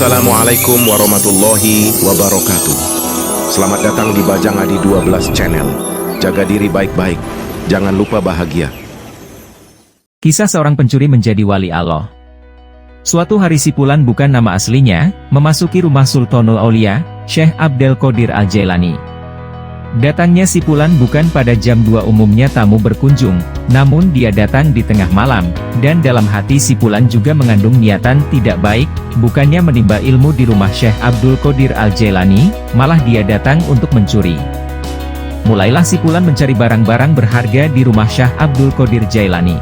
Assalamualaikum warahmatullahi wabarakatuh. Selamat datang di Bajang Adi 12 Channel. Jaga diri baik-baik, jangan lupa bahagia. Kisah seorang pencuri menjadi wali Allah. Suatu hari Sipulan, bukan nama aslinya, memasuki rumah Sultanul Aulia, Syekh Abdul Qadir Al-Jailani. Datangnya Sipulan bukan pada jam 2 umumnya tamu berkunjung, namun dia datang di tengah malam, dan dalam hati Sipulan juga mengandung niatan tidak baik, bukannya menimba ilmu di rumah Syekh Abdul Qadir Al-Jailani, malah dia datang untuk mencuri. Mulailah Sipulan mencari barang-barang berharga di rumah Syekh Abdul Qadir Jailani.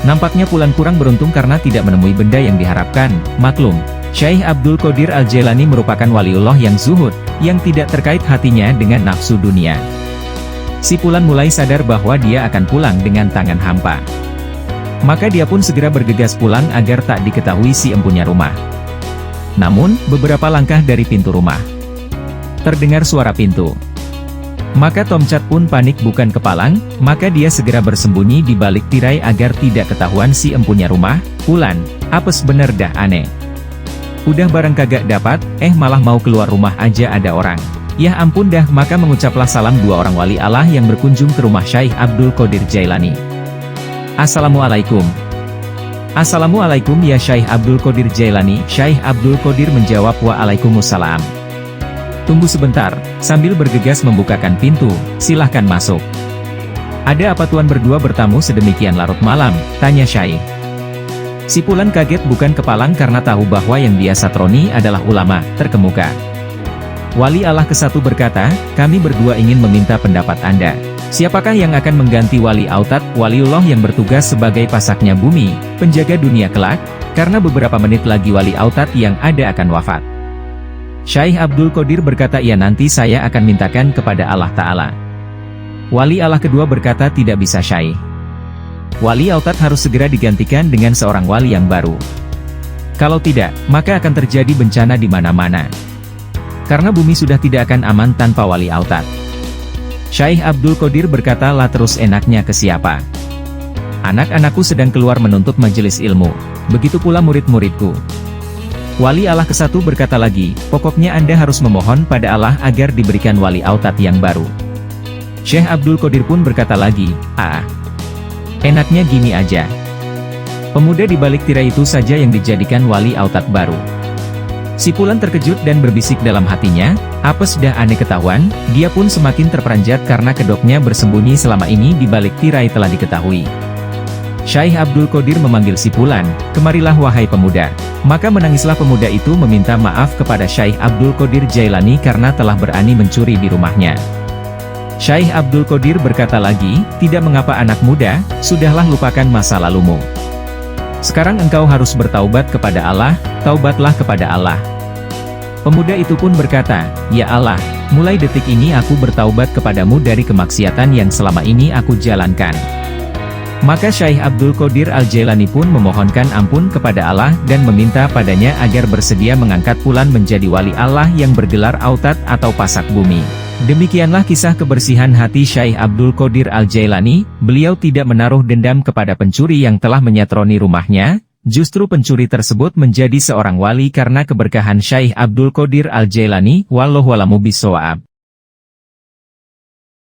Nampaknya Pulan kurang beruntung karena tidak menemui benda yang diharapkan. Maklum, Syekh Abdul Qadir Al-Jailani merupakan waliullah yang zuhud, yang tidak terkait hatinya dengan nafsu dunia. Sipulan mulai sadar bahwa dia akan pulang dengan tangan hampa. Maka dia pun segera bergegas pulang agar tak diketahui si empunya rumah. Namun, beberapa langkah dari pintu rumah, terdengar suara pintu. Maka Tomcat pun panik bukan kepalang, maka dia segera bersembunyi di balik tirai agar tidak ketahuan si empunya rumah. Pulan, apes bener dah aneh. Udah barang kagak dapat, malah mau keluar rumah aja ada orang. Ya ampun dah, maka mengucaplah salam dua orang wali Allah yang berkunjung ke rumah Syekh Abdul Qadir Jailani. Assalamualaikum. Assalamualaikum ya Syekh Abdul Qadir Jailani. Syekh Abdul Qadir menjawab waalaikumsalam. Tunggu sebentar, sambil bergegas membukakan pintu, silahkan masuk. Ada apa tuan berdua bertamu sedemikian larut malam, tanya Syekh. Sipulan kaget bukan kepalang karena tahu bahwa yang dia satroni adalah ulama terkemuka. Wali Allah ke-1 berkata, kami berdua ingin meminta pendapat Anda. Siapakah yang akan mengganti Wali Autad, waliullah yang bertugas sebagai pasaknya bumi, penjaga dunia kelak? Karena beberapa menit lagi Wali Autad yang ada akan wafat. Syekh Abdul Qadir berkata, ya nanti saya akan mintakan kepada Allah Ta'ala. Wali Allah kedua berkata, tidak bisa Syekh. Wali Autad harus segera digantikan dengan seorang wali yang baru. Kalau tidak, maka akan terjadi bencana di mana-mana. Karena bumi sudah tidak akan aman tanpa Wali Autad. Syekh Abdul Qadir berkata, lah terus enaknya ke siapa? Anak-anakku sedang keluar menuntut majelis ilmu. Begitu pula murid-muridku. Wali Allah ke-1 berkata lagi, pokoknya Anda harus memohon pada Allah agar diberikan Wali Autad yang baru. Syekh Abdul Qadir pun berkata lagi, enaknya gini aja. Pemuda di balik tirai itu saja yang dijadikan Wali Autad baru. Sipulan terkejut dan berbisik dalam hatinya, apes dah aneh ketahuan, dia pun semakin terperanjat karena kedoknya bersembunyi selama ini di balik tirai telah diketahui. Syekh Abdul Qadir memanggil Sipulan, kemarilah wahai pemuda. Maka menangislah pemuda itu meminta maaf kepada Syekh Abdul Qadir Jailani karena telah berani mencuri di rumahnya. Syekh Abdul Qadir berkata lagi, tidak mengapa anak muda, sudahlah lupakan masa lalumu. Sekarang engkau harus bertaubat kepada Allah, taubatlah kepada Allah. Pemuda itu pun berkata, ya Allah, mulai detik ini aku bertaubat kepadamu dari kemaksiatan yang selama ini aku jalankan. Maka Syekh Abdul Qadir Al-Jailani pun memohonkan ampun kepada Allah dan meminta padanya agar bersedia mengangkat Pulan menjadi wali Allah yang bergelar Autad atau pasak bumi. Demikianlah kisah kebersihan hati Syekh Abdul Qadir Al-Jailani. Beliau tidak menaruh dendam kepada pencuri yang telah menyatroni rumahnya, justru pencuri tersebut menjadi seorang wali karena keberkahan Syekh Abdul Qadir Al-Jailani. Wallahu a'lam bishawab.